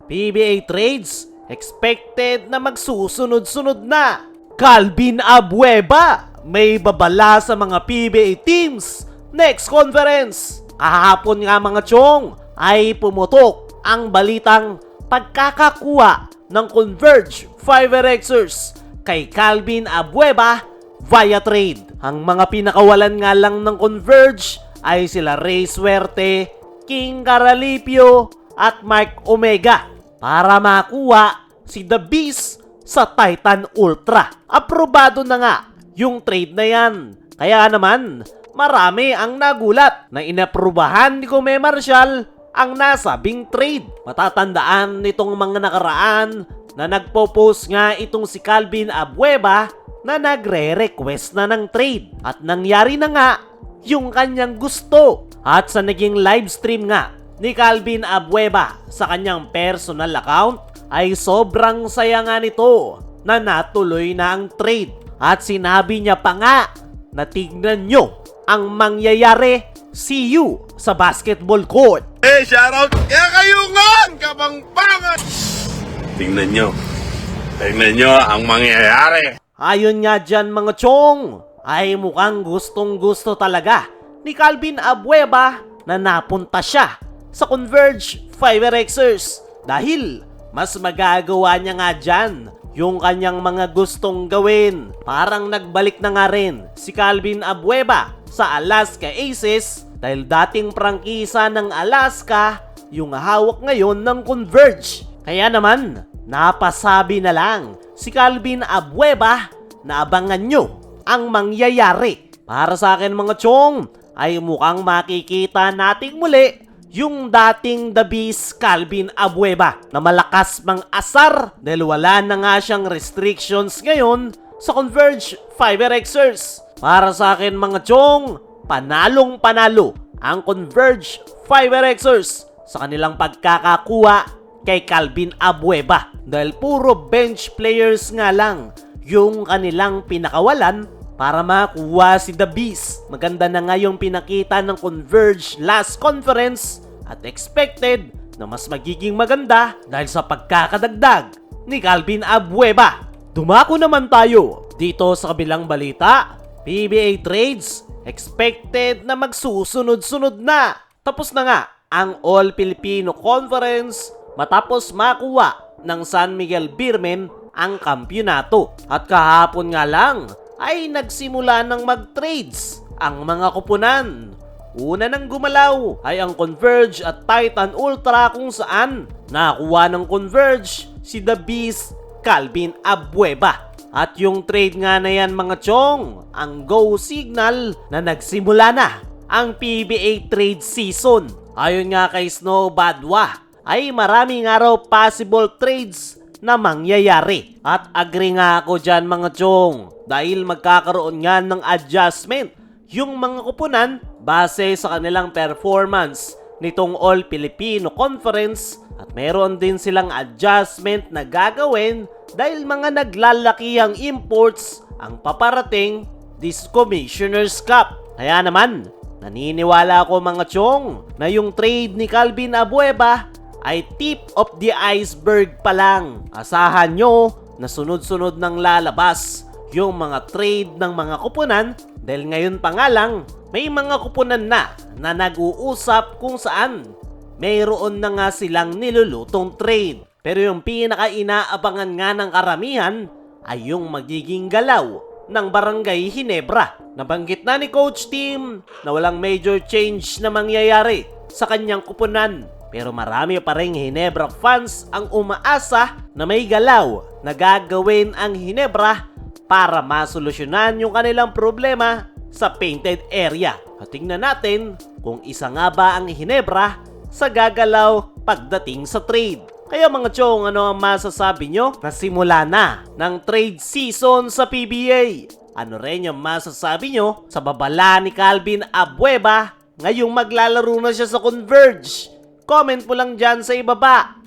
PBA trades expected na magsusunod-sunod na. Calvin Abueva may babala sa mga PBA teams next conference. Kahapon nga mga chong ay pumutok ang balitang pagkakakuha ng Converge Fiverrxers kay Calvin Abueva via trade. Ang mga pinakawalan nga lang ng Converge ay sila Ray Suerte, King Caralipio at Mark Omega para makuha si The Beast sa Titan Ultra. Aprobado na nga yung trade na yan. Kaya naman, marami ang nagulat na inaprubahan ni Kume Marshall ang nasabing trade. Matatandaan nitong mga nakaraan na nagpo-post nga itong si Calvin Abueva na nagre-request na ng trade. At nangyari na nga yung kanyang gusto. At sa naging live stream nga ni Calvin Abueva sa kanyang personal account ay sobrang saya nga nito na natuloy na ang trade. At sinabi niya pa nga na tignan nyo ang mangyayari, see you sa basketball court. Hey, shoutout! Kaya kayo nga! Kabangbangan! Tingnan nyo ang mangyayari. Ayon nga dyan mga chong, ay mukhang gustong gusto talaga ni Calvin Abueva na napunta siya sa Converge Fiverxers dahil mas magagawa niya nga dyan yung kanyang mga gustong gawin. Parang nagbalik na nga rin si Calvin Abueva sa Alaska Aces dahil dating prangkisa ng Alaska yung hawak ngayon ng Converge. Kaya naman, napasabi na lang si Calvin Abueva na abangan nyo ang mangyayari. Para sa akin mga chong, ay mukhang makikita nating muli yung dating The Beast Calvin Abueva na malakas mang asar dahil wala na nga siyang restrictions ngayon sa Converge Fiverxers. Para sa akin mga chong, panalong panalo ang Converge Fiverxers sa kanilang pagkakakuha kay Calvin Abueva dahil puro bench players nga lang yung kanilang pinakawalan para makuha si The Beast. Maganda na nga yung pinakita ng Converge last conference at expected na mas magiging maganda dahil sa pagkakadagdag ni Calvin Abueva. Dumako naman tayo dito sa kabilang balita. PBA trades expected na magsusunod-sunod na. Tapos na nga ang All-Filipino Conference matapos makuha ng San Miguel Beermen ang kampyonato. At kahapon nga lang ay nagsimula ng mag-trades ang mga kupunan. Una nang gumalaw ay ang Converge at Titan Ultra kung saan nakuha ng Converge si The Beast Calvin Abueva. At yung trade nga na yan mga chong, ang go signal na nagsimula na ang PBA trade season. Ayon nga kay Snow Badwa ay maraming araw possible trades na mangyayari. At agree nga ako dyan mga chong dahil magkakaroon nga ng adjustment yung mga kupunan base sa kanilang performance nitong All-Filipino Conference at meron din silang adjustment na gagawin dahil mga naglalakihang imports ang paparating this Commissioner's Cup. Kaya naman, naniniwala ako mga chong na yung trade ni Calvin Abueva ay tip of the iceberg pa lang. Asahan nyo na sunod-sunod nang lalabas yung mga trade ng mga kupunan dahil ngayon pa nga lang may mga kupunan na nag-uusap kung saan mayroon na nga silang nilulutong trade. Pero yung pinaka-inaabangan nga ng karamihan ay yung magiging galaw ng Barangay Ginebra. Nabanggit na ni Coach Tim na walang major change na mangyayari sa kanyang kupunan. Pero marami pa ring Ginebra fans ang umaasa na may galaw na gagawin ang Ginebra para masolusyonan yung kanilang problema sa painted area. At tingnan natin kung isa nga ba ang Ginebra sa gagalaw pagdating sa trade. Kaya mga chong, ano ang masasabi nyo na simula na ng trade season sa PBA? Ano rin yung masasabi nyo sa babala ni Calvin Abueva ngayong maglalaro na siya sa Converge? Comment mo lang dyan sa ibaba.